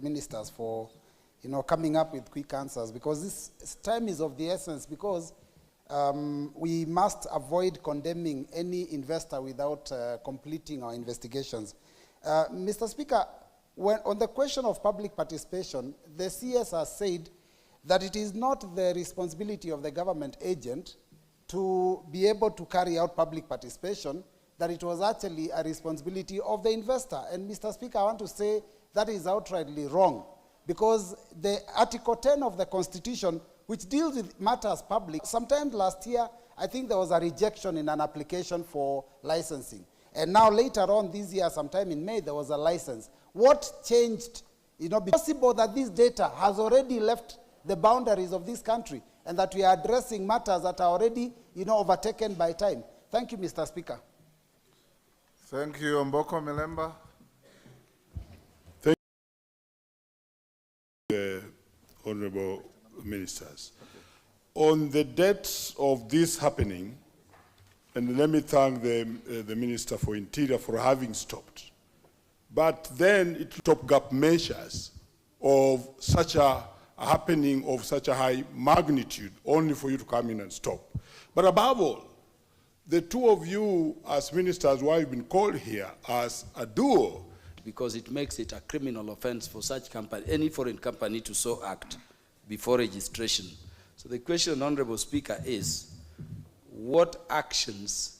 ministers for, coming up with quick answers, because this time is of the essence, because we must avoid condemning any investor without completing our investigations. Mr. Speaker, on the question of public participation, the CS has said that it is not the responsibility of the government agent to be able to carry out public participation, that it was actually a responsibility of the investor. And Mr. Speaker, I want to say that is outrightly wrong, because the Article 10 of the Constitution, which deals with matters public, sometime last year, I think there was a rejection in an application for licensing. And now later on this year, sometime in May, there was a license. What changed? It's possible that this data has already left the boundaries of this country, and that we are addressing matters that are already, overtaken by time. Thank you, Mr. Speaker. Thank you, Mboko Milemba. Thank you, honorable ministers. On the date of this happening, and let me thank the Minister for Interior for having stopped. But then it took up measures of such a happening of such a high magnitude only for you to come in and stop. But above all, the two of you as ministers who have been called here as a duo, because it makes it a criminal offense for such company, any foreign company, to so act before registration. So the question, Honorable Speaker, is what actions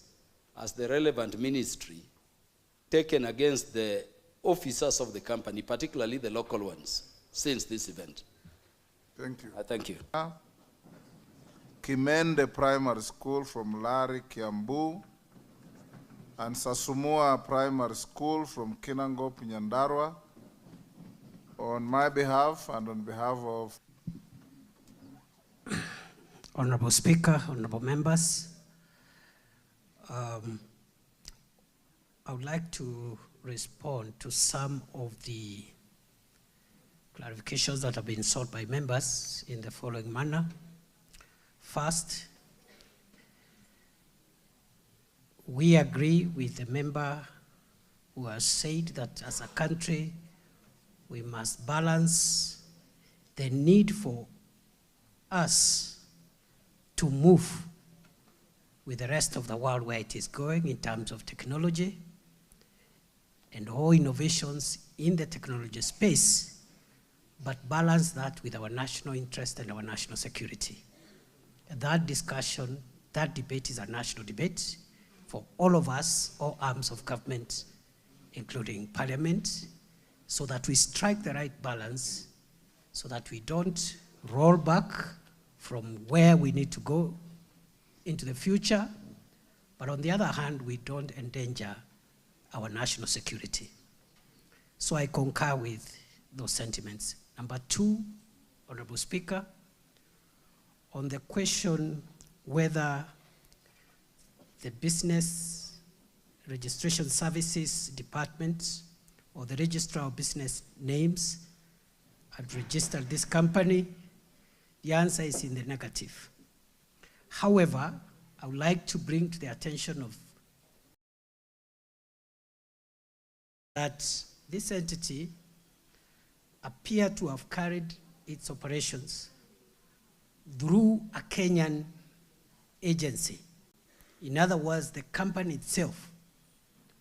has the relevant ministry taken against the officers of the company, particularly the local ones, since this event? Thank you. Thank you. Kimende Primary School from Lari, Kiambu, and Sasumua Primary School from Kinangop, Nyandarua. On my behalf and on behalf of Honorable Speaker, honorable members, I would like to respond to some of the clarifications that have been sought by members in the following manner. First, we agree with the member who has said that as a country, we must balance the need for us to move with the rest of the world where it is going in terms of technology and all innovations in the technology space, but balance that with our national interest and our national security. That discussion, that debate is a national debate for all of us, all arms of government, including Parliament, so that we strike the right balance, so that we don't roll back from where we need to go into the future, but on the other hand, we don't endanger our national security. So I concur with those sentiments. Number two, Honorable Speaker, on the question whether the Business Registration Services Department or the Registrar of Business Names had registered this company, the answer is in the negative. However, I would like to bring to the attention of that this entity appeared to have carried its operations through a Kenyan agency. In other words, the company itself,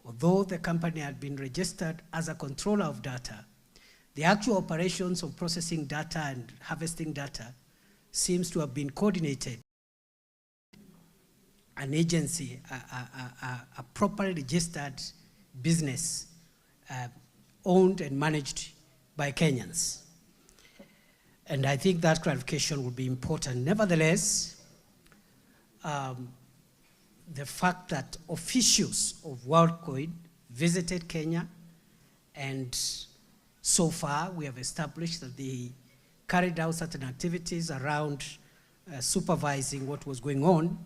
although the company had been registered as a controller of data, the actual operations of processing data and harvesting data seems to have been coordinated. An agency, a properly registered business owned and managed by Kenyans. And I think that clarification would be important. Nevertheless, the fact that officials of Worldcoin visited Kenya, and so far we have established that they carried out certain activities around supervising what was going on,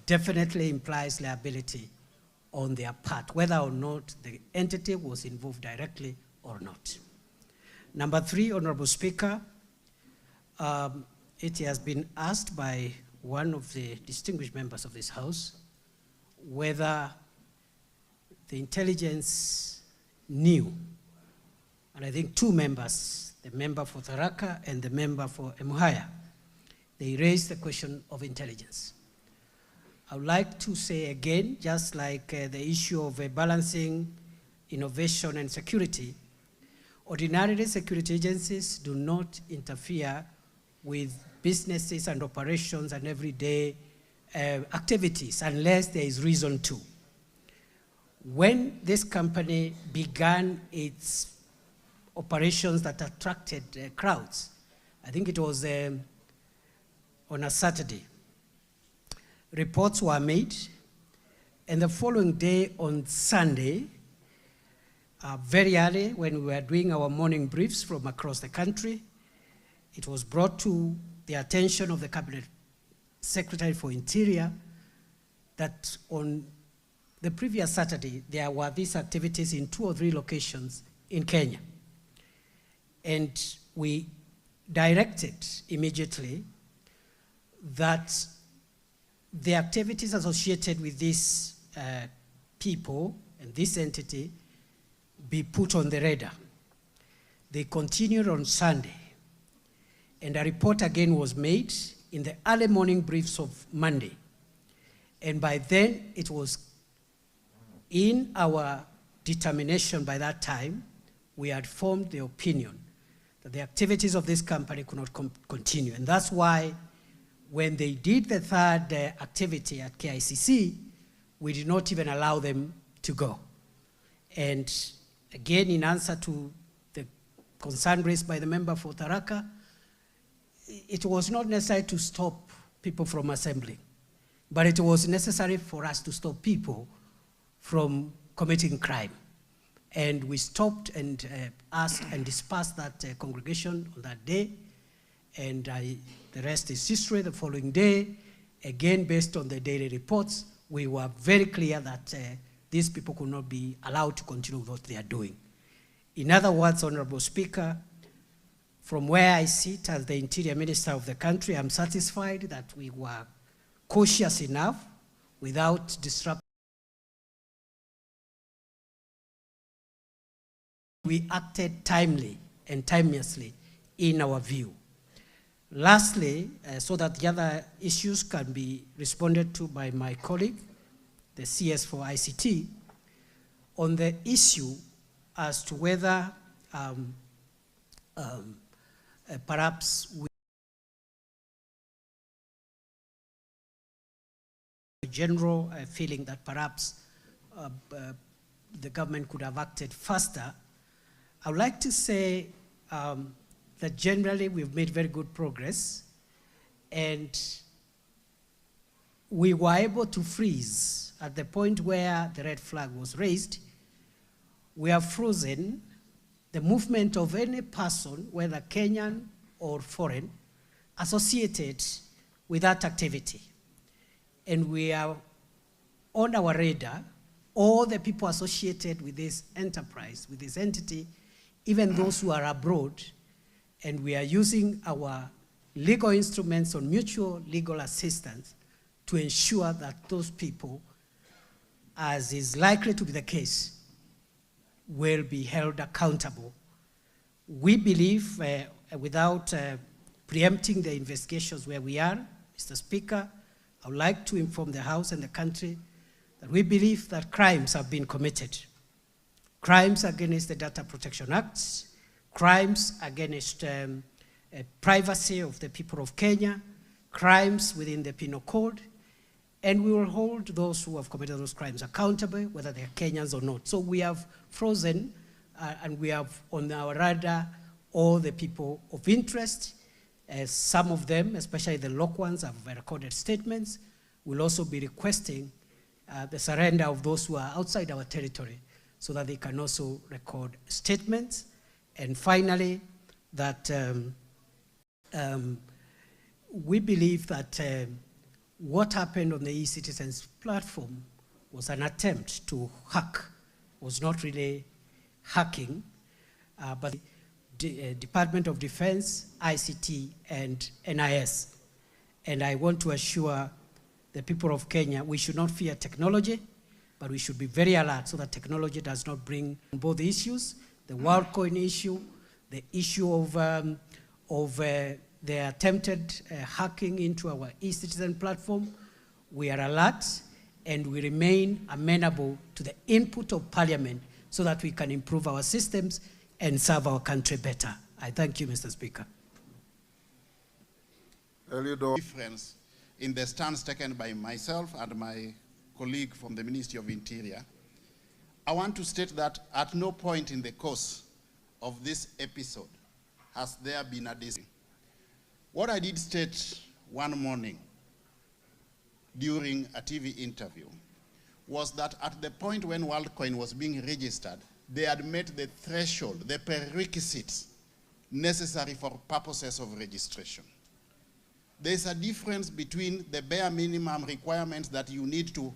definitely implies liability on their part, whether or not the entity was involved directly or not. Number three, Honorable Speaker, it has been asked by one of the distinguished members of this House whether the intelligence knew and I think two members, the member for Tharaka and the member for Emuhaya, they raised the question of intelligence. I would like to say again, just like the issue of balancing innovation and security, ordinarily security agencies do not interfere with businesses and operations and everyday activities unless there is reason to. When this company began its operations that attracted crowds, I think it was on a Saturday, reports were made, and the following day on Sunday, very early when we were doing our morning briefs from across the country, it was brought to the attention of the Cabinet Secretary for Interior that on the previous Saturday, there were these activities in 2 or 3 locations in Kenya. And we directed immediately that the activities associated with these people and this entity be put on the radar. They continued on Sunday, and a report again was made in the early morning briefs of Monday. And by then, it was in our determination by that time, we had formed the opinion that the activities of this company could not continue. And that's why when they did the third activity at KICC, we did not even allow them to go. And again, in answer to the concern raised by the member for Tharaka, it was not necessary to stop people from assembling, but it was necessary for us to stop people from committing crime. And we stopped and asked and dispersed that congregation on that day, and the rest is history. The following day, again, based on the daily reports, we were very clear that these people could not be allowed to continue with what they are doing. In other words, Honorable Speaker, from where I sit as the Interior Minister of the country, I'm satisfied that we were cautious enough without disrupting. We acted timely and timeously in our view. Lastly, so that the other issues can be responded to by my colleague, the CS for ICT, on the issue as to whether perhaps we a general feeling that perhaps the government could have acted faster. I would like to say that generally we've made very good progress, and we were able to freeze at the point where the red flag was raised. We have frozen the movement of any person, whether Kenyan or foreign, associated with that activity. And we are on our radar, all the people associated with this enterprise, with this entity, even those who are abroad, and we are using our legal instruments on mutual legal assistance to ensure that those people, as is likely to be the case, will be held accountable. We believe, without preempting the investigations where we are, Mr. Speaker, I would like to inform the House and the country that we believe that crimes have been committed. Crimes against the Data Protection Act, crimes against privacy of the people of Kenya, crimes within the Penal Code, and we will hold those who have committed those crimes accountable, whether they're Kenyans or not. So we have frozen and we have on our radar all the people of interest. Some of them, especially the local ones, have recorded statements. We'll also be requesting the surrender of those who are outside our territory so that they can also record statements. And finally, that we believe that what happened on the e-Citizens platform was an attempt to hack, was not really hacking, but the Department of Defense, ICT, and NIS. And I want to assure the people of Kenya, we should not fear technology, but we should be very alert so that technology does not bring both issues, the Worldcoin issue, the issue of the attempted hacking into our e-citizen platform. We are alert and we remain amenable to the input of Parliament so that we can improve our systems and serve our country better. I thank you, Mr. Speaker. Difference in the stance taken by myself and my colleague from the Ministry of Interior. I want to state that at no point in the course of this episode has there been a decision. What I did state one morning during a TV interview was that at the point when Worldcoin was being registered, they had met the threshold, the prerequisites necessary for purposes of registration. There's a difference between the bare minimum requirements that you need to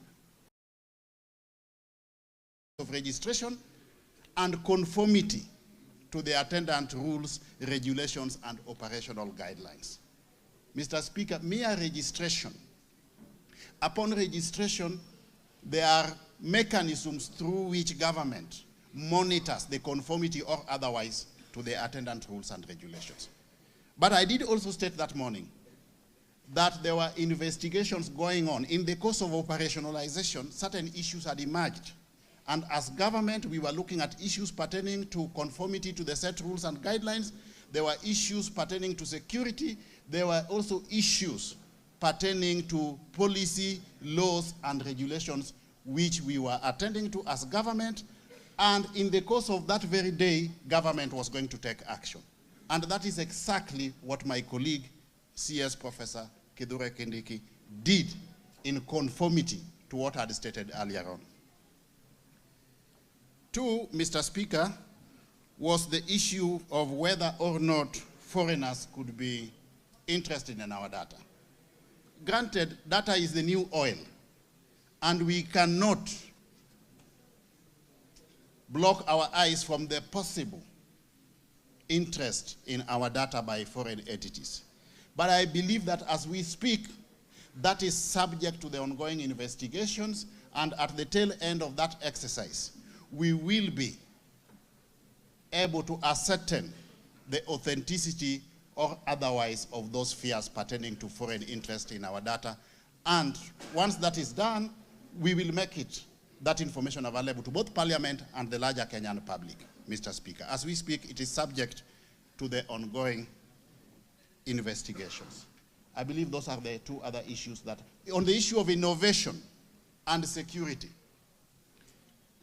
of registration and conformity to the attendant rules, regulations, and operational guidelines. Mr. Speaker, mere registration. Upon registration, there are mechanisms through which government monitors the conformity or otherwise to the attendant rules and regulations. But I did also state that morning that there were investigations going on. In the course of operationalization, certain issues had emerged. And as government, we were looking at issues pertaining to conformity to the set rules and guidelines. There were issues pertaining to security. There were also issues pertaining to policy, laws, and regulations, which we were attending to as government. And in the course of that very day, government was going to take action. And that is exactly what my colleague, CS Professor Kithure Kindiki, did in conformity to what I had stated earlier on. Two, Mr. Speaker, was the issue of whether or not foreigners could be interested in our data. Granted, data is the new oil, and we cannot block our eyes from the possible interest in our data by foreign entities. But I believe that as we speak, that is subject to the ongoing investigations, and at the tail end of that exercise, we will be able to ascertain the authenticity or otherwise of those fears pertaining to foreign interest in our data. And once that is done, we will make that information available to both Parliament and the larger Kenyan public, Mr. Speaker. As we speak, it is subject to the ongoing investigations. I believe those are the two other issues that, on the issue of innovation and security,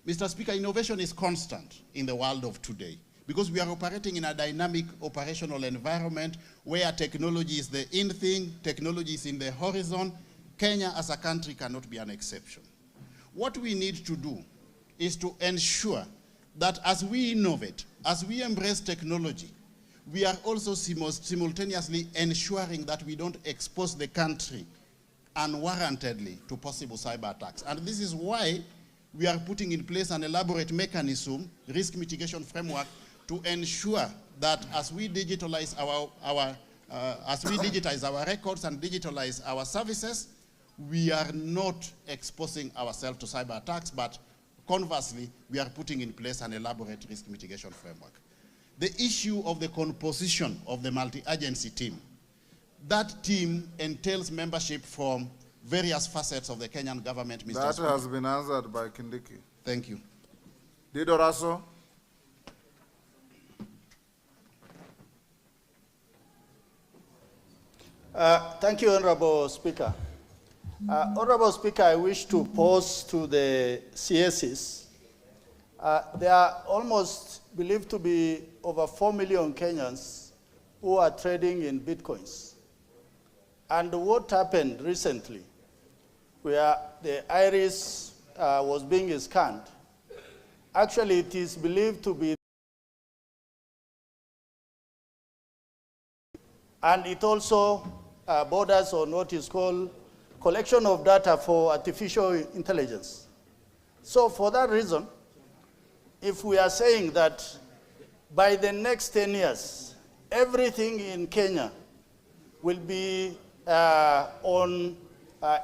Mr. Speaker, innovation is constant in the world of today because we are operating in a dynamic operational environment where technology is the in thing, technology is in the horizon. Kenya as a country cannot be an exception. What we need to do is to ensure that as we innovate, as we embrace technology, we are also simultaneously ensuring that we don't expose the country unwarrantedly to possible cyber attacks. And this is why we are putting in place an elaborate mechanism, risk mitigation framework, to ensure that as we digitalize our records and digitalize our services, we are not exposing ourselves to cyber attacks, but conversely, we are putting in place an elaborate risk mitigation framework. The issue of the composition of the multi-agency team, that team entails membership from various facets of the Kenyan government, Mr. That Speaker. has been answered by Kindiki. Thank you. Dido Raso. Thank you, Honorable Speaker. Honorable Speaker, I wish to pose to the CSs. There are almost believed to be over 4 million Kenyans who are trading in Bitcoins. And what happened recently, where the iris was being scanned, actually it is believed to be, and it also borders on what is called collection of data for artificial intelligence. So for that reason, if we are saying that by the next 10 years, everything in Kenya will be on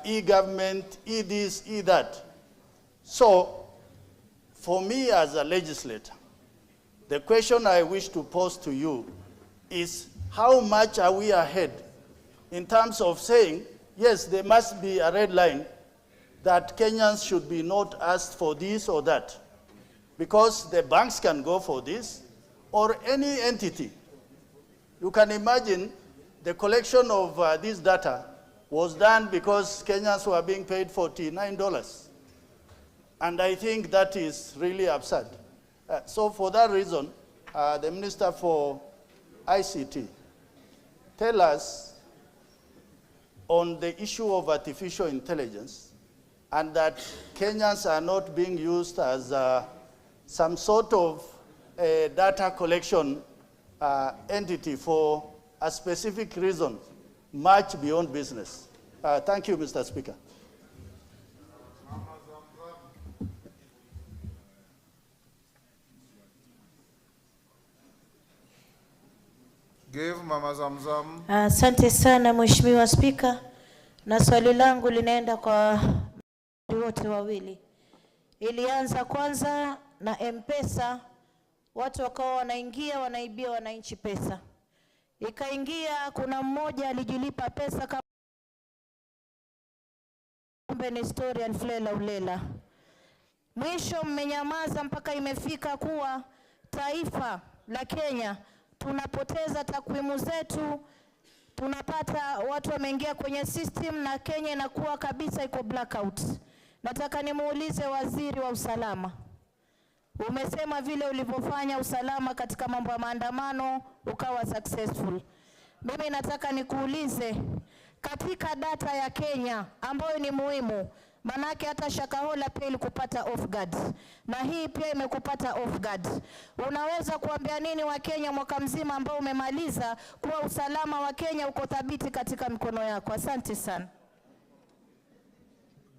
e-government, e-this, e-that. So for me as a legislator, The question I wish to pose to you is, how much are we ahead in terms of saying, yes, there must be a red line that Kenyans should be not asked for this or that, because the banks can go for this, or any entity. You can imagine the collection of this data was done because Kenyans were being paid $49. And I think that is really absurd. So for that reason, the Minister for ICT, tell us on the issue of artificial intelligence, and that Kenyans are not being used as some sort of data collection entity for a specific reason, much beyond business. Thank you, Mr. Speaker. Give Mama Zamzam. Asante sana Mheshimiwa Spika, na swali langu linaenda kwa wote wawili. Ilianza kwanza na M-Pesa, watu wakawa wanaingia wanaibia wananchi pesa. Ikaingia kuna mmoja alijilipa pesa kama ni historia alfulela ulela. Mwisho mmenyamaza mpaka imefika kuwa taifa la Kenya tunapoteza takwimu zetu, tunapata watu wameingia kwenye system na Kenya inakuwa kabisa iko blackout. Nataka nimuulize waziri wa usalama. Umesema vile ulivyofanya usalama katika mambo ya maandamano ukawa successful. Mimi nataka nikuulize, katika data ya Kenya ambayo ni muhimu, manake hata Shakahola pia ilikupata off guard, na hii pia imekupata off guard. Unaweza kuambia nini wa Kenya mwaka mzima ambao umemaliza kuwa usalama wa Kenya uko thabiti katika mikono yako? Asante sana.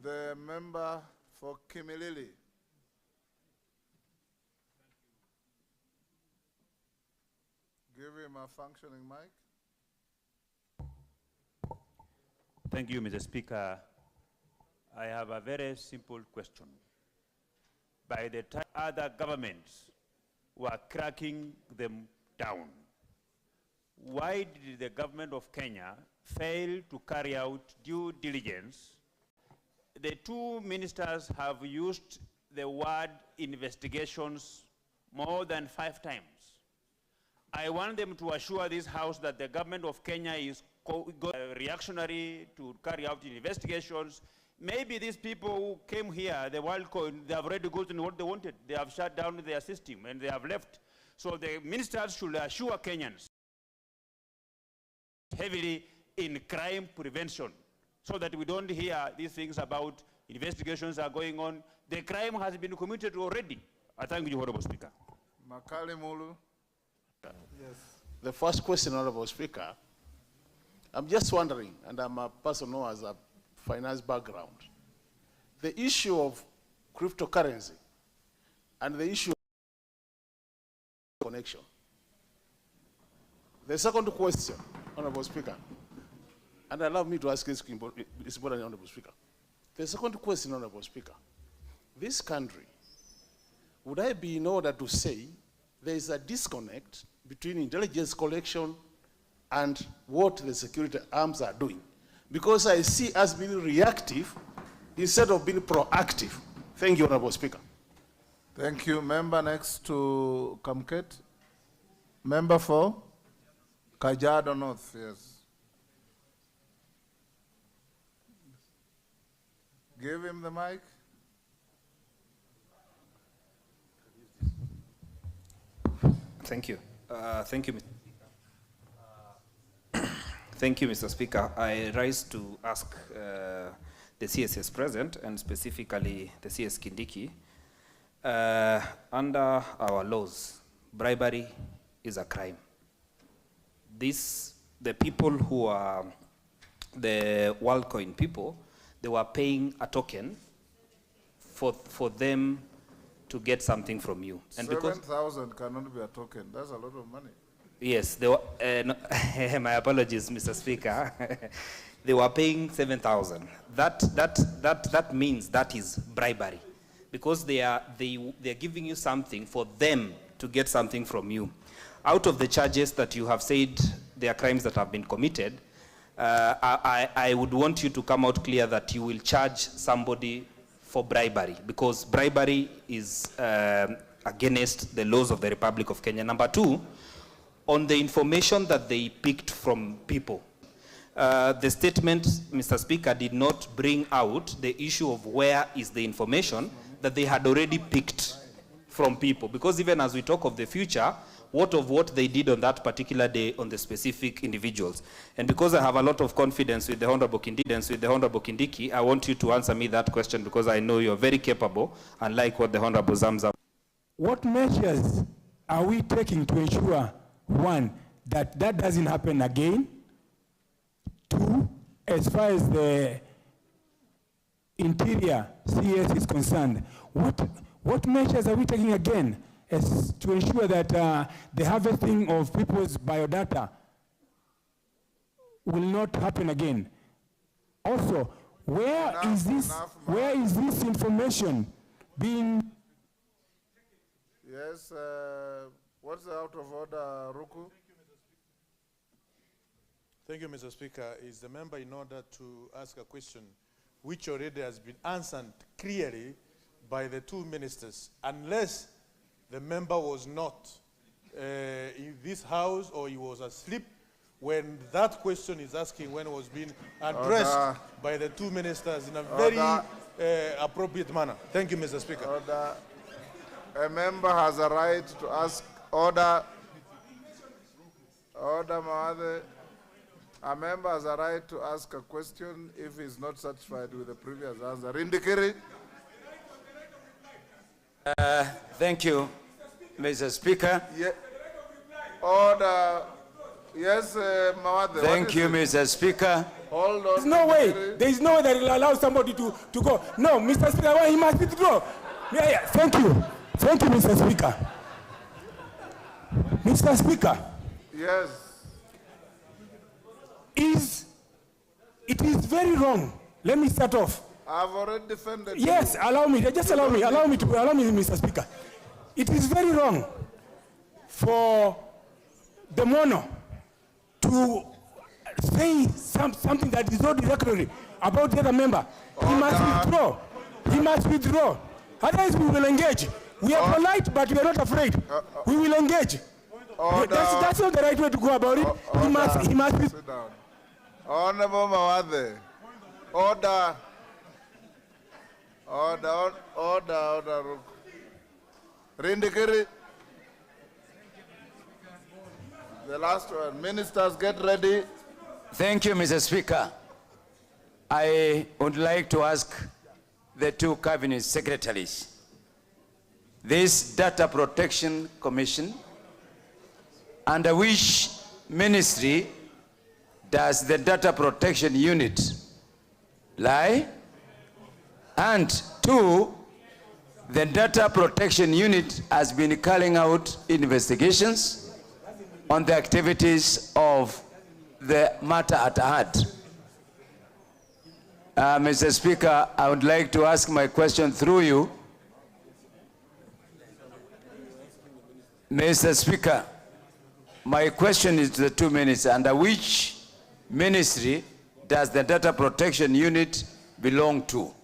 The member for Kimilili. Give him a functioning mic. Thank you, Mr. Speaker. I have a very simple question. By the time other governments were cracking them down, why did the government of Kenya fail to carry out due diligence? The two ministers have used the word investigations more than 5 times. I want them to assure this House that the government of Kenya is reactionary to carry out investigations. Maybe these people who came here, the Worldcoin, they have already gotten what they wanted. They have shut down their system and they have left. So the ministers should assure Kenyans heavily in crime prevention, so that we don't hear these things about investigations are going on. The crime has been committed already. I thank you, Honorable Speaker. Makali Mulu. Yes. The first question, Honorable Speaker, I'm just wondering, and I'm a person who has a finance background, the issue of cryptocurrency and the issue of connection. The second question, Honorable Speaker, and allow me to ask this important, Honorable Speaker. The second question, Honorable Speaker, this country, would I be in order to say there is a disconnect between intelligence collection and what the security arms are doing? Because I see us being reactive instead of being proactive. Thank you, Honorable Speaker. Thank you. Member next to Kamket. Member for Kajiado North, yes. Give him the mic. Thank you. Thank you, thank you, Mr. Speaker. I rise to ask the CSS present, and specifically the CS Kindiki. Under our laws, bribery is a crime. The people who are the Worldcoin people, they were paying a token for them to get something from you. And 7,000 cannot be a token. That's a lot of money. Yes, they were, no, my apologies, Mr. Speaker. They were paying 7,000. That means that is bribery, because they are giving you something for them to get something from you. Out of the charges that you have said there are crimes that have been committed, I would want you to come out clear that you will charge somebody for bribery, because bribery is against the laws of the Republic of Kenya. Number two, on the information that they picked from people, the statement, Mr. Speaker, did not bring out the issue of where is the information that they had already picked from people. Because even as we talk of the future, what of what they did on that particular day on the specific individuals. And because I have a lot of confidence with the Honorable Kindiki, I want you to answer me that question, because I know you're very capable, unlike what the Honorable Zamzam. What measures are we taking to ensure, one, that that doesn't happen again? Two, as far as the interior CS is concerned, what measures are we taking again as to ensure that the harvesting of people's biodata will not happen again? Also, where is this information being? Yes, what's the out of order, Ruku? Thank you, Mr. Speaker. Is the member in order to ask a question which already has been answered clearly by the two ministers, unless the member was not in this house or he was asleep when that question is asking, when it was being addressed by the two ministers in a very appropriate manner. Thank you, Mr. Speaker. Order. A member has a right to ask order. Order, Mawade. A member has a right to ask a question if he is not satisfied with the previous answer. Rindikiri. Thank you, Mr. Speaker. Yeah. Order. Yes, Mawade. Thank you, Mr. Speaker. Hold on. There's no way. There is no way that will allow somebody to go. No, Mr. Speaker, he must withdraw. Yeah. Thank you. Thank you, Mr. Speaker. Mr. Speaker. Yes. It is very wrong. Let me start off. I've already defended you. Yes, allow me. Just allow me, Mr. Speaker. It is very wrong for the mono to say something that is not derogatory about the other member. He must withdraw. He must withdraw. Otherwise, we will engage. We are polite, but we are not afraid. We will engage. That's not the right way to go about it. He must. Sit down. Honorable Mawade. Order. Order. Rindikiri. The last one. Ministers, get ready. Thank you, Mr. Speaker. I would like to ask the two cabinet secretaries. This Data Protection Commission, under which ministry does the Data Protection Unit lie? And two, the Data Protection Unit has been carrying out investigations on the activities of the matter at hand. Mr. Speaker, I would like to ask my question through you. Mr. Speaker, my question is to the two ministers. Under which ministry does the Data Protection Unit belong to?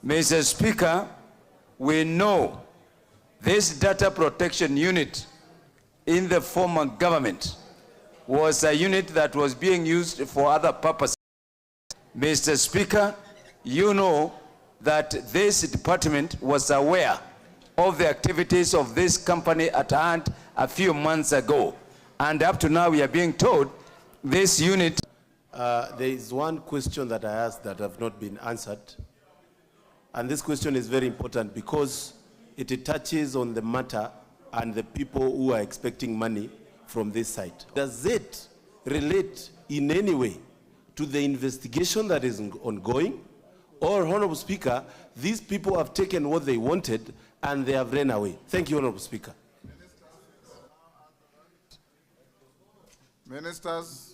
Mr. Speaker, we know this Data Protection Unit in the former government was a unit that was being used for other purposes. Mr. Speaker, you know that this department was aware of the activities of this company at hand a few months ago. And up to now, we are being told this unit. There is one question that I asked that have not been answered. And this question is very important because it touches on the matter and the people who are expecting money from this site. Does it relate in any way to the investigation that is ongoing? Or, Honorable Speaker, these people have taken what they wanted and they have ran away. Thank you, Honorable Speaker. Ministers.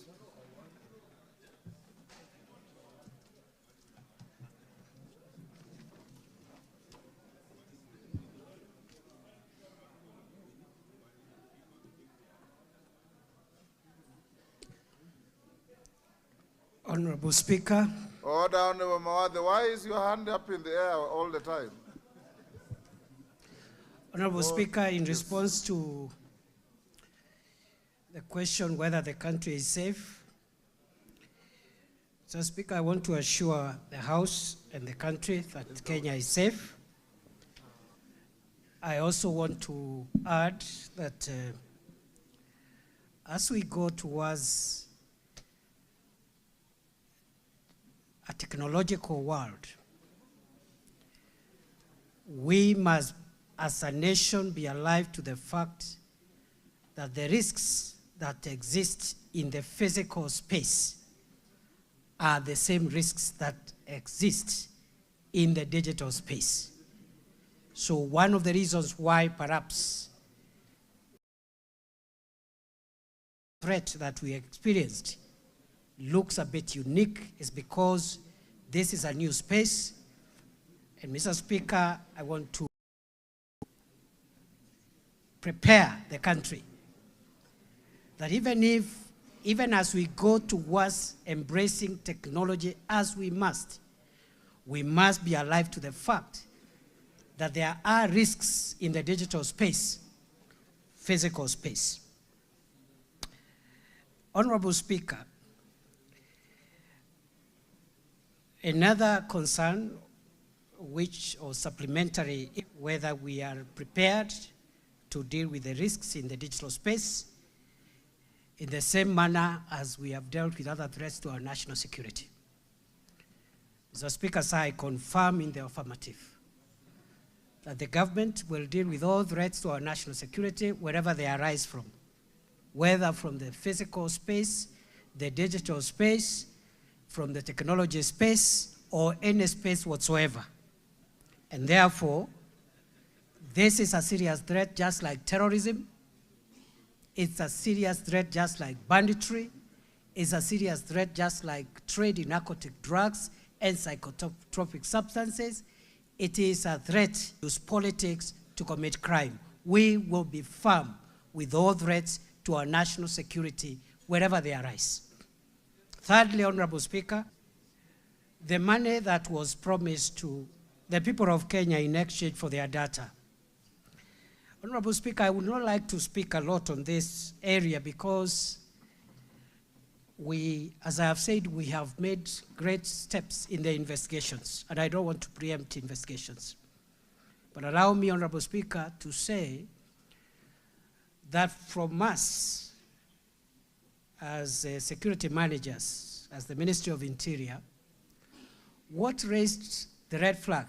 Honorable Speaker. Order, Honorable Mawade. Why is your hand up in the air all the time? Honorable Speaker, in response to the question whether the country is safe, Mr. Speaker, I want to assure the House and the country that Kenya is safe. I also want to add that as we go towards a technological world, we must, as a nation, be alive to the fact that the risks that exist in the physical space are the same risks that exist in the digital space. So one of the reasons why perhaps the threat that we experienced looks a bit unique is because this is a new space. And Mr. Speaker, I want to prepare the country that even as we go towards embracing technology as we must be alive to the fact that there are risks in the digital space, physical space. Honorable Speaker, another concern or supplementary, whether we are prepared to deal with the risks in the digital space in the same manner as we have dealt with other threats to our national security. Mr. Speaker, sir, I confirm in the affirmative that the government will deal with all threats to our national security wherever they arise from, whether from the physical space, the digital space, from the technology space, or any space whatsoever. And therefore, this is a serious threat just like terrorism. It's a serious threat just like banditry. It's a serious threat just like trade in narcotic drugs and psychotropic substances. It is a threat to use politics to commit crime. We will be firm with all threats to our national security wherever they arise. Thirdly, Honorable Speaker, the money that was promised to the people of Kenya in exchange for their data. Honorable Speaker, I would not like to speak a lot on this area because as I have said, we have made great steps in the investigations, and I don't want to preempt investigations. But allow me, Honorable Speaker, to say that from us, as security managers, as the Ministry of Interior, what raised the red flag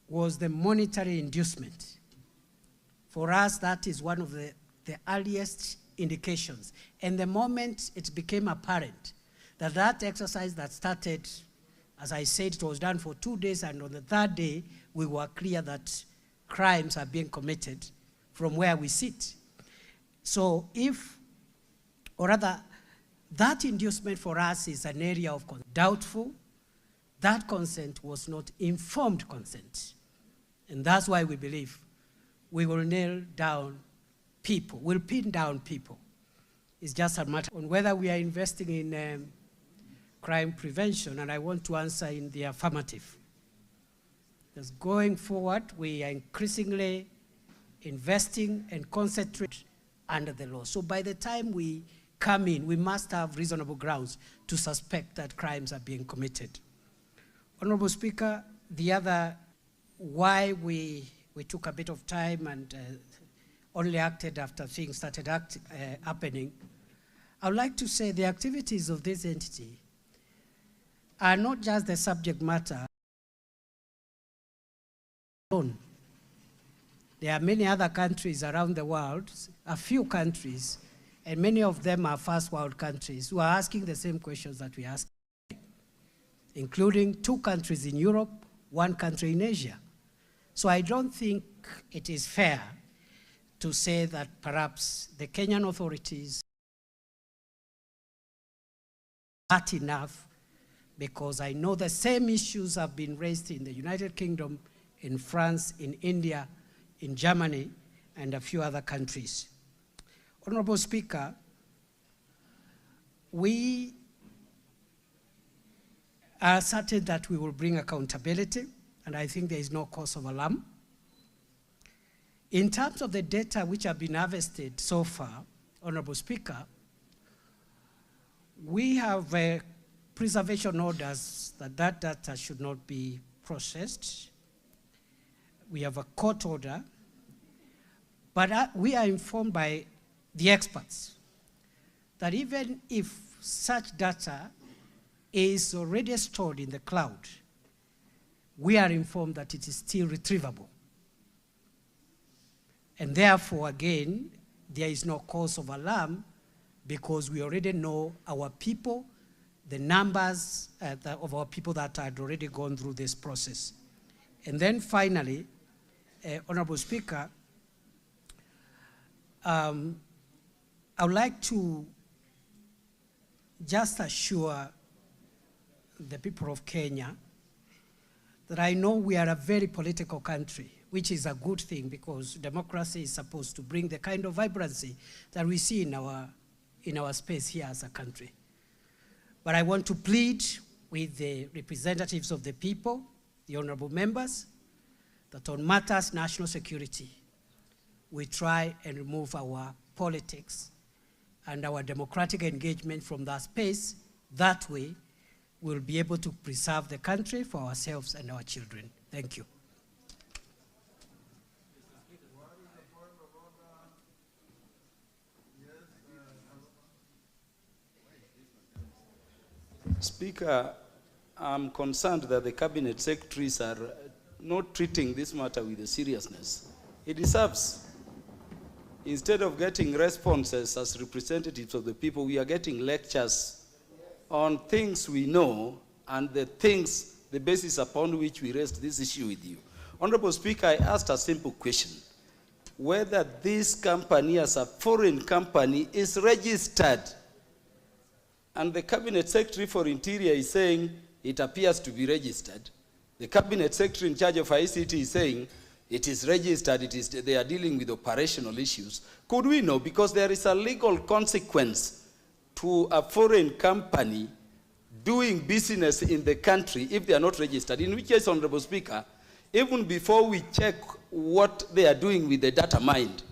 was the monetary inducement. For us, that is one of the earliest indications. And the moment it became apparent that that exercise that started, as I said, it was done for 2 days, and on the third day, we were clear that crimes are being committed from where we sit. So that inducement for us is an area of doubtful. That consent was not informed consent. And that's why we believe we will nail down people, we'll pin down people. It's just a matter on whether we are investing in crime prevention, and I want to answer in the affirmative. Because going forward, we are increasingly investing and concentrate under the law. So by the time we come in, we must have reasonable grounds to suspect that crimes are being committed. Honorable Speaker, the other why we took a bit of time and only acted after things started happening, I would like to say the activities of this entity are not just the subject matter alone. There are many other countries around the world, a few countries, and many of them are first world countries who are asking the same questions that we ask, including 2 countries in Europe, 1 country in Asia. So I don't think it is fair to say that perhaps the Kenyan authorities are not enough, because I know the same issues have been raised in the United Kingdom, in France, in India, in Germany, and a few other countries. Honorable Speaker, we are certain that we will bring accountability, and I think there is no cause of alarm. In terms of the data which have been harvested so far, Honorable Speaker, we have preservation orders that data should not be processed. We have a court order, but we are informed by the experts that even if such data is already stored in the cloud, we are informed that it is still retrievable. And therefore, again, there is no cause of alarm because we already know our people, the numbers of our people that had already gone through this process. And then finally, Honorable Speaker, I would like to just assure the people of Kenya that I know we are a very political country, which is a good thing because democracy is supposed to bring the kind of vibrancy that we see in our space here as a country. But I want to plead with the representatives of the people, the honorable members, that on matters national security, we try and remove our politics and our democratic engagement from that space. That way, we'll be able to preserve the country for ourselves and our children. Thank you. Speaker, I'm concerned that the cabinet secretaries are not treating this matter with the seriousness it deserves. Instead of getting responses as representatives of the people, we are getting lectures on things we know and the basis upon which we raised this issue with you. Honorable Speaker, I asked a simple question. Whether this company as a foreign company is registered. And the Cabinet Secretary for Interior is saying it appears to be registered. The Cabinet Secretary in charge of ICT is saying it is registered, they are dealing with operational issues. Could we know? Because there is a legal consequence to a foreign company doing business in the country if they are not registered. In which case, Honorable Speaker, even before we check what they are doing with the data mined,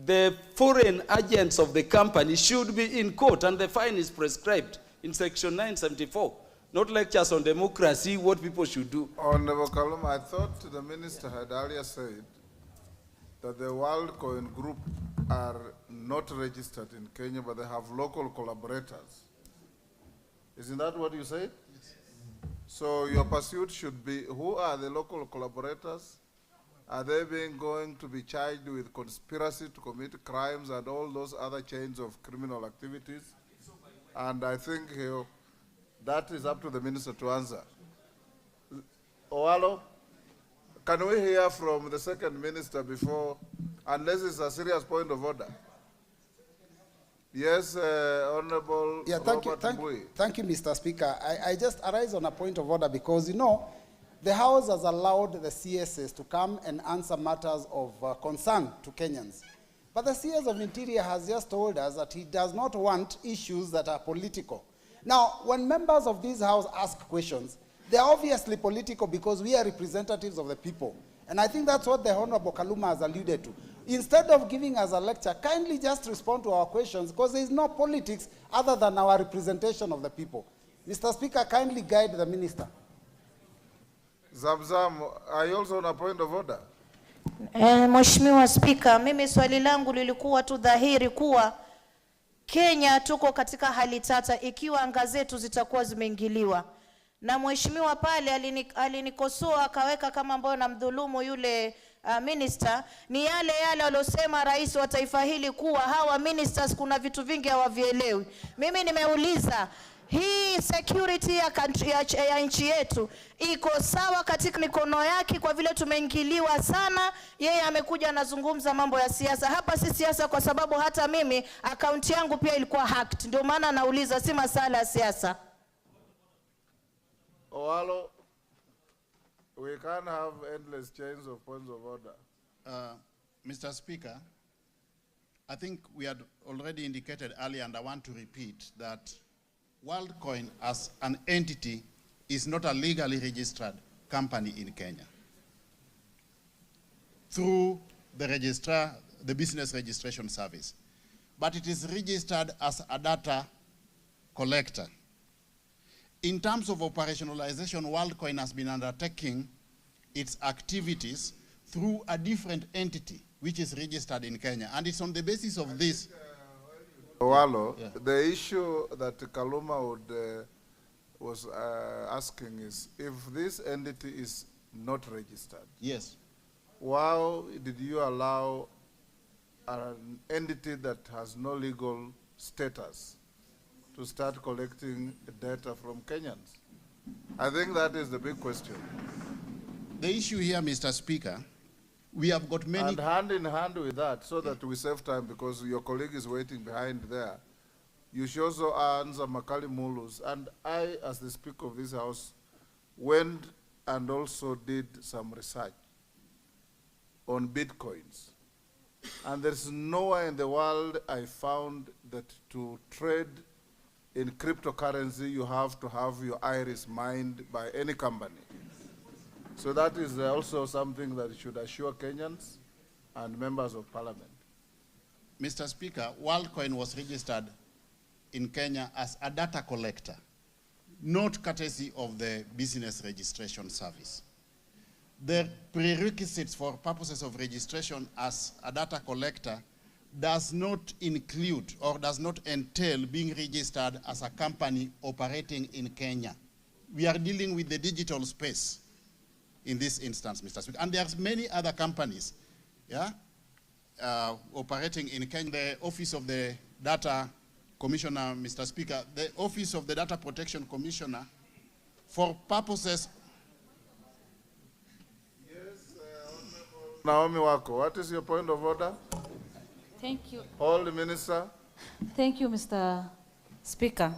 the foreign agents of the company should be in court, and the fine is prescribed in Section 974. Not lectures on democracy, what people should do. Honorable Kaluma, I thought the minister had earlier said that the Worldcoin group are not registered in Kenya, but they have local collaborators. Isn't that what you said? Yes. So your pursuit should be, who are the local collaborators? Are they going to be charged with conspiracy to commit crimes and all those other chains of criminal activities? And I think that is up to the minister to answer. Owalo, can we hear from the second minister before, unless it's a serious point of order? Yes, Honorable Thank you, Mr. Speaker. I just arise on a point of order because, you know, the House has allowed the CSs to come and answer matters of concern to Kenyans. But the CS of Interior has just told us that he does not want issues that are political. Now, when members of this House ask questions, they are obviously political because we are representatives of the people. And I think that's what the Honorable Kaluma has alluded to. Instead of giving us a lecture, kindly just respond to our questions because there is no politics other than our representation of the people. Mr. Speaker, kindly guide the minister. Zamzam, are you also on a point of order? Mheshimiwa Spika, mimi swali langu lilikuwa tu dhahiri kuwa Kenya tuko katika hali tata ikiwa anga zetu zitakuwa zimeingiliwa. Na mheshimiwa pale alinikosoa akaweka kama ambayo namdhulumu yule minister, ni yale aliyosema rais wa taifa hili kuwa hawa ministers kuna vitu vingi hawavielewi. Mimi nimeuliza hii security ya nchi yetu iko sawa katika mikono yake kwa vile tumeingiliwa sana? Yeye amekuja anazungumza mambo ya siasa. Hapa si siasa kwa sababu hata mimi akaunti yangu pia ilikuwa hacked. Ndio maana nauliza, si masala ya siasa. Owalo, we can't have endless chains of points of order. Mr. Speaker, I think we had already indicated earlier, and I want to repeat, that Worldcoin as an entity is not a legally registered company in Kenya. Through the registrar, the Business Registration Service. But it is registered as a data collector. In terms of operationalization, Worldcoin has been undertaking its activities through a different entity, which is registered in Kenya. And it's on the basis of this. Walo, Yeah. the issue that Kaluma was asking is, if this entity is not registered, Yes. why did you allow an entity that has no legal status to start collecting data from Kenyans? I think that is the big question. The issue here, Mr. Speaker, we have got many. And hand in hand with that, so that we save time, because your colleague is waiting behind there, you should also answer Makali Mulus. And I, as the Speaker of this House, went and also did some research on Bitcoins. And there's nowhere in the world I found that to trade in cryptocurrency, you have to have your iris mined by any company. So that is also something that should assure Kenyans and members of parliament. Mr. Speaker, Worldcoin was registered in Kenya as a data collector, not courtesy of the Business Registration Service. The prerequisites for purposes of registration as a data collector does not include or does not entail being registered as a company operating in Kenya. We are dealing with the digital space in this instance, Mr. Speaker. And there's many other companies, yeah, operating in Kenya. The Office of the Data Commissioner, Mr. Speaker, the Office of the Data Protection Commissioner, for purposes. Yes, Naomi Wako, what is your point of order? Thank you. Hold the minister. Thank you, Mr. Speaker.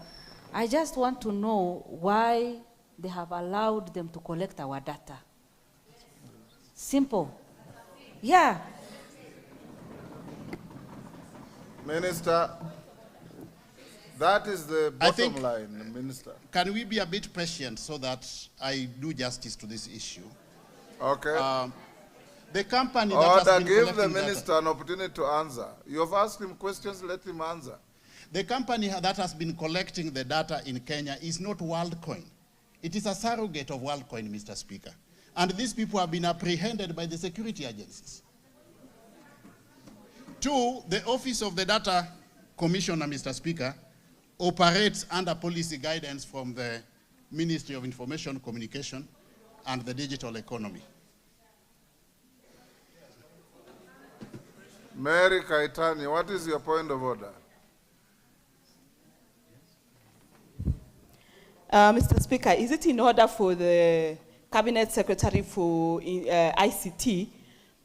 I just want to know why they have allowed them to collect our data. Simple. Yeah. Minister, that is the bottom line, Minister. Can we be a bit patient so that I do justice to this issue? Okay. The company that has been give the collecting minister data, an opportunity to answer. You have asked him questions, let him answer. the company that has been collecting the data in Kenya is not Worldcoin. It is a surrogate of Worldcoin, Mr. Speaker. And these people have been apprehended by the security agencies. Two, the Office of the Data Commissioner, Mr. Speaker, operates under policy guidance from the Ministry of Information, Communication, and the Digital Economy. Mary Kaitani, what is your point of order? Mr. Speaker, is it in order for the Cabinet Secretary for ICT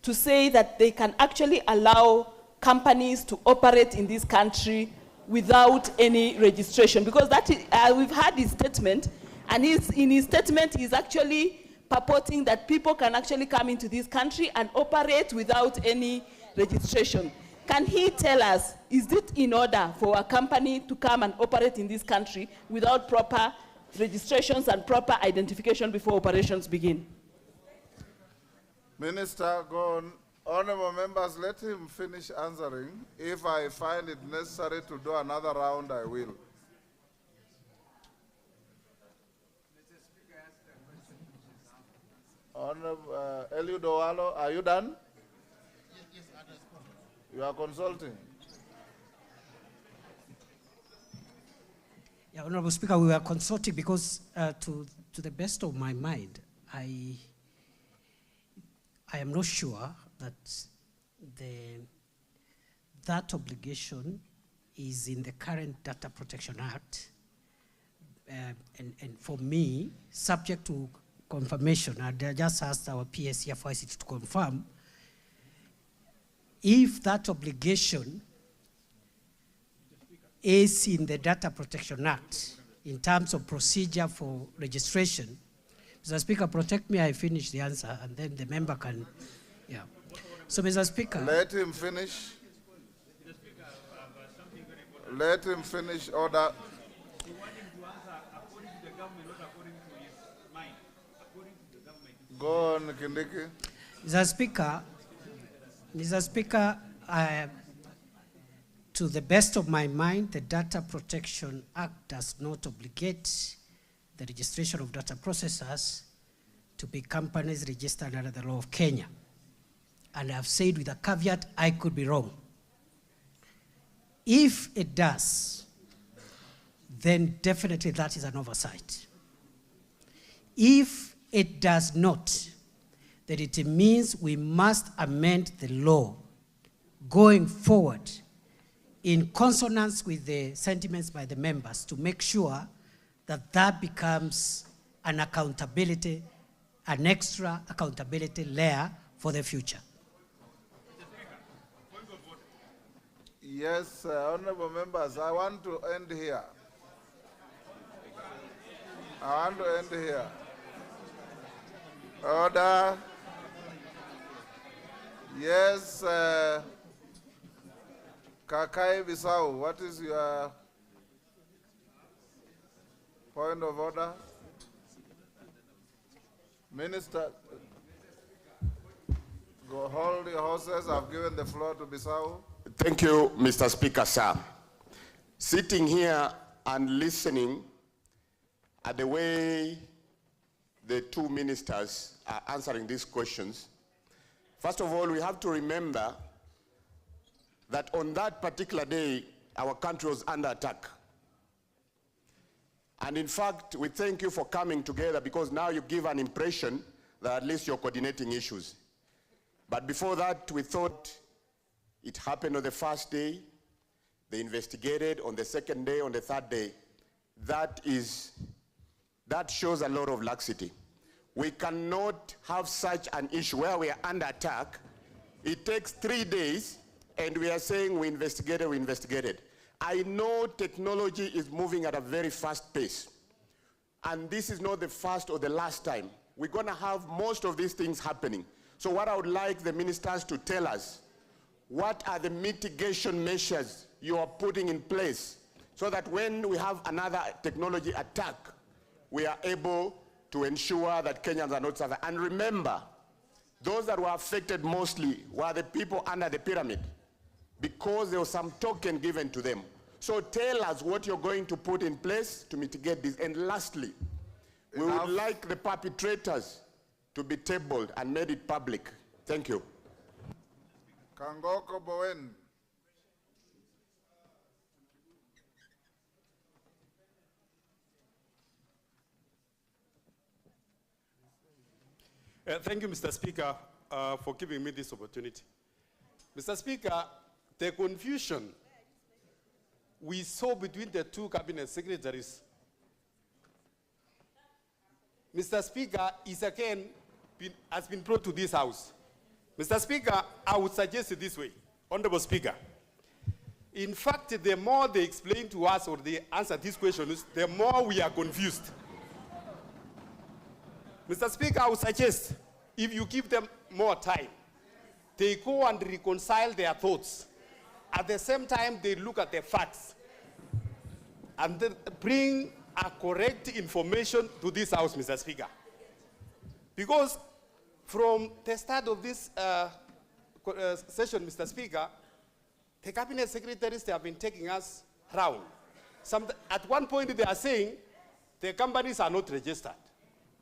to say that they can actually allow companies to operate in this country without any registration? Because that is, we've had his statement, and in his statement he's actually purporting that people can actually come into this country and operate without any registration. Can he tell us, is it in order for a company to come and operate in this country without proper registrations and proper identification before operations begin? Minister, go on. Honorable members, let him finish answering. If I find it necessary to do another round, I will. Honorable Eliud Owalo, are you done? Yes, you are consulting. Yeah, Honorable Speaker, we were consulting because, to the best of my mind, I am not sure that that obligation is in the current Data Protection Act. And for me, subject to confirmation, I just asked our PSC for ICT to confirm if that obligation is in the Data Protection Act in terms of procedure for registration. Mr. Speaker, protect me, I finish the answer, and then the member can, yeah. So, Mr. Speaker. Let him finish. Let him finish order. Go on, Kindiki. Mr. Speaker, to the best of my mind, the Data Protection Act does not obligate the registration of data processors to be companies registered under the law of Kenya. And I've said with a caveat, I could be wrong. If it does, then definitely that is an oversight. If it does not, then it means we must amend the law going forward in consonance with the sentiments by the members to make sure that that becomes an accountability, an extra accountability layer for the future. Yes, honorable members, I want to end here. Order. Yes, Kakai Bissau, what is your point of order? Minister, go hold your horses. I've given the floor to Bissau. Thank you, Mr. Speaker, sir. Sitting here and listening at the way the two ministers are answering these questions, first of all, we have to remember that on that particular day, our country was under attack. And in fact, we thank you for coming together because now you give an impression that at least you're coordinating issues. But before that, we thought it happened on the first day, they investigated on the second day, on the third day. That shows a lot of laxity. We cannot have such an issue where we are under attack. It takes 3 days, and we are saying we investigated. I know technology is moving at a very fast pace, and this is not the first or the last time. We're going to have most of these things happening. So what I would like the ministers to tell us, what are the mitigation measures you are putting in place so that when we have another technology attack, we are able to ensure that Kenyans are not suffering. And remember, those that were affected mostly were the people under the pyramid because there was some token given to them. So tell us what you're going to put in place to mitigate this. And lastly, we would like the perpetrators to be tabled and made it public. Thank you. Kangoko Bowen. Thank you, Mr. Speaker, for giving me this opportunity. Mr. Speaker, the confusion we saw between the two cabinet secretaries, Mr. Speaker, is again has been brought to this House. Mr. Speaker, I would suggest it this way, Honorable Speaker. In fact, the more they explain to us or they answer these questions, the more we are confused. Mr. Speaker, I would suggest if you give them more time, they go and reconcile their thoughts. At the same time, they look at the facts and then bring a correct information to this House, Mr. Speaker. Because from the start of this session, Mr. Speaker, the cabinet secretaries, they have been taking us round. At one point, they are saying the companies are not registered.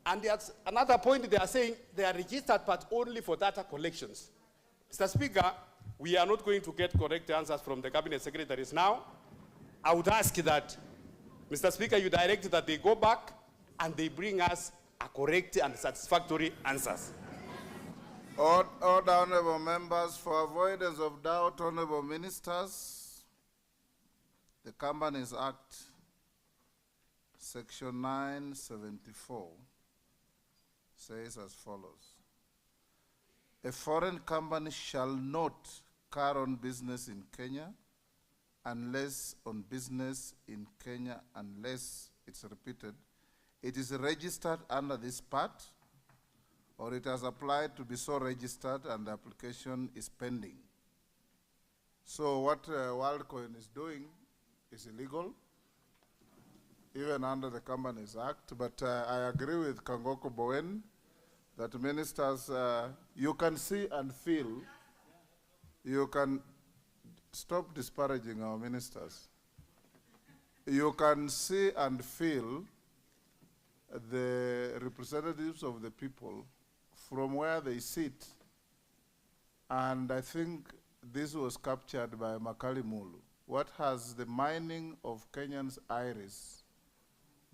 And at another point, they are saying they are registered, but only for data collections. Mr. Speaker, we are not going to get correct answers from the cabinet secretaries now. I would ask that, Mr. Speaker, you direct that they go back and they bring us a correct and satisfactory answers. Order, honorable members, for avoidance of doubt, honorable ministers, the Companies Act, Section 974, says as follows. A foreign company shall not carry on business in Kenya unless it's repeated, it is registered under this part or it has applied to be so registered and the application is pending. So what Worldcoin is doing is illegal, even under the Companies Act, but I agree with Kangoko Bowen that ministers, you can see and feel, you can stop disparaging our ministers. You can see and feel the representatives of the people from where they sit. And I think this was captured by Makali Mulu. What has the mining of Kenyans' iris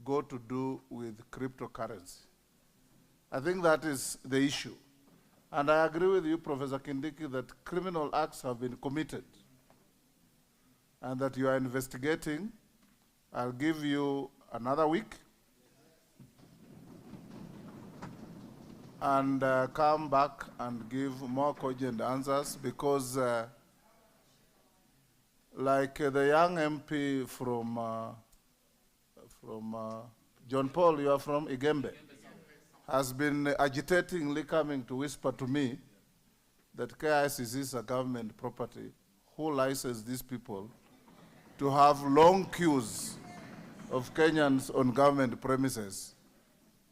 got to do with cryptocurrency? I think that is the issue. And I agree with you, Professor Kindiki, that criminal acts have been committed and that you are investigating. I'll give you another week and come back and give more cogent answers, because like the young MP from John Paul, you are from Igembe, has been agitatingly coming to whisper to me that KICC is a government property. Who licensed these people to have long queues of Kenyans on government premises?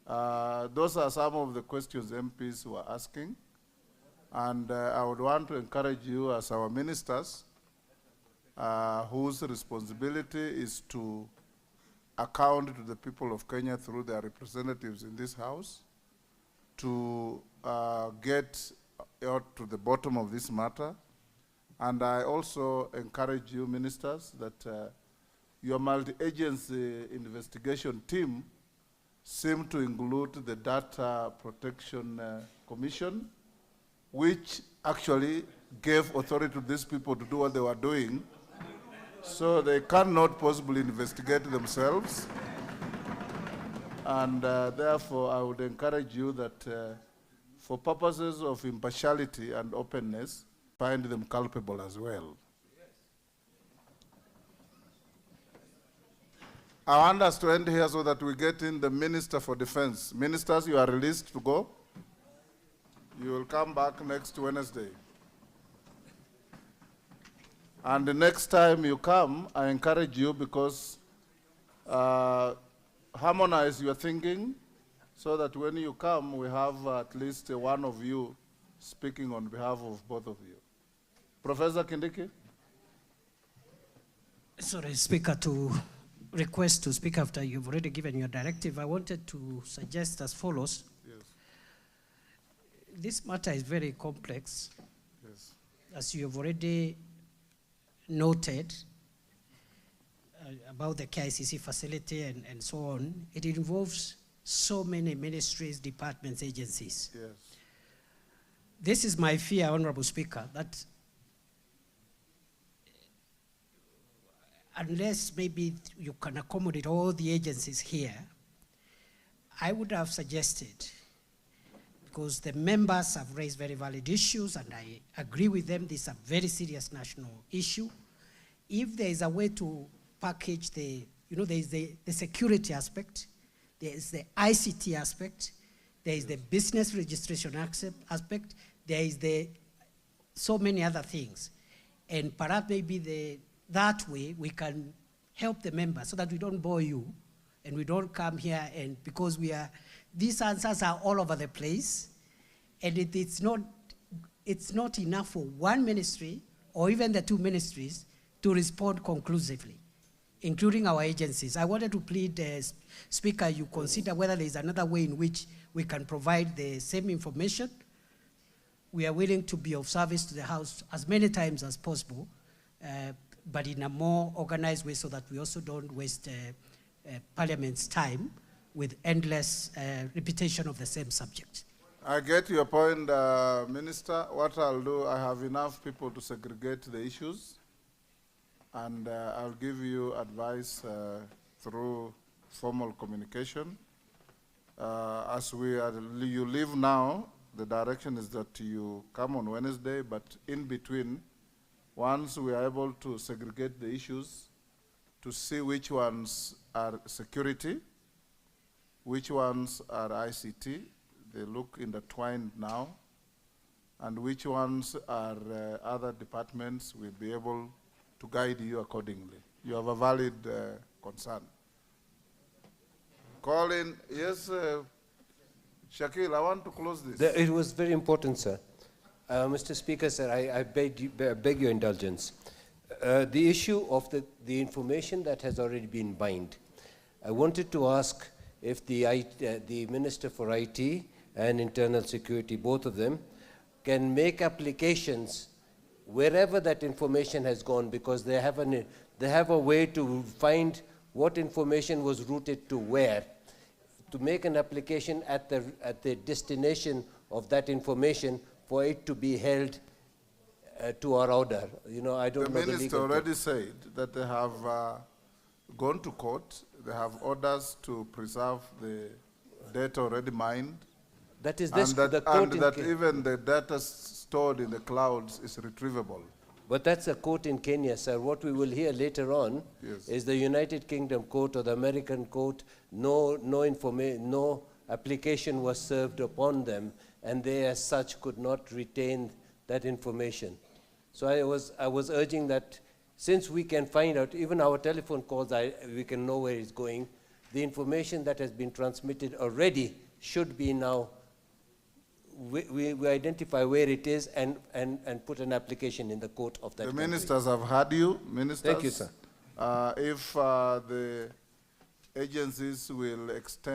Those are some of the questions MPs were asking. And I would want to encourage you as our ministers, whose responsibility is to account to the people of Kenya through their representatives in this House, to get out to the bottom of this matter. And I also encourage you, ministers, that your multi-agency investigation team seem to include the Data Protection Commission, which actually gave authority to these people to do what they were doing, so they cannot possibly investigate themselves. And therefore, I would encourage you that for purposes of impartiality and openness, find them culpable as well. I want us to end here so that we get in the Minister for Defense. Ministers, you are released to go. You will come back next Wednesday. And the next time you come, I encourage you, because harmonize your thinking so that when you come, we have at least one of you speaking on behalf of both of you. Professor Kindiki? Sorry, Speaker, to request to speak after you've already given your directive. I wanted to suggest as follows. Yes. This matter is very complex. Yes. As you have already noted about the KICC facility and so on, it involves so many ministries, departments, agencies. Yes. This is my fear, Honorable Speaker, that unless maybe you can accommodate all the agencies here, I would have suggested, because the members have raised very valid issues, and I agree with them, this is a very serious national issue. If there is a way to package there is the security aspect, there is the ICT aspect, there is the business registration aspect, there is so many other these, and perhaps maybe that way we can help the members so that we don't bore you and we don't come here and because these answers are all over the place, and it's not enough for one ministry or even the two ministries to respond conclusively, including our agencies. I wanted to plead, Speaker, you consider whether there is another way in which we can provide the same information. We are willing to be of service to the House as many times as possible, but in a more organized way so that we also don't waste Parliament's time with endless repetition of the same subject. I get your point, Minister. What I'll do, I have enough people to segregate the issues, and I'll give you advice through formal communication. As you leave now, the direction is that you come on Wednesday, but in between, once we are able to segregate the issues to see which ones are security, which ones are ICT, they look intertwined now, and which ones are other departments, we'll be able to guide you accordingly. You have a valid concern. Colin, yes, Shakil, I want to close this. It was very important, sir. Mr. Speaker, sir, I beg your indulgence. The issue of the information that has already been mined, I wanted to ask if the Minister for IT and Internal Security, both of them, can make applications wherever that information has gone, because they have a way to find what information was routed to where, to make an application at the destination of that information for it to be held to our order. You know, I don't know the legal. The minister already said that they have gone to court. They have orders to preserve the data already mined. That is and that even the data stored in the clouds is retrievable. But that's a court in Kenya, sir. What we will hear later on is the United Kingdom court or the American court, no application was served upon them, and they as such could not retain that information. So I was urging that since we can find out, even our telephone calls, we can know where it's going, the information that has been transmitted already should be now, we identify where it is and put an application in the court of that country. Ministers have heard you. Ministers, thank you, sir. If the agencies will extend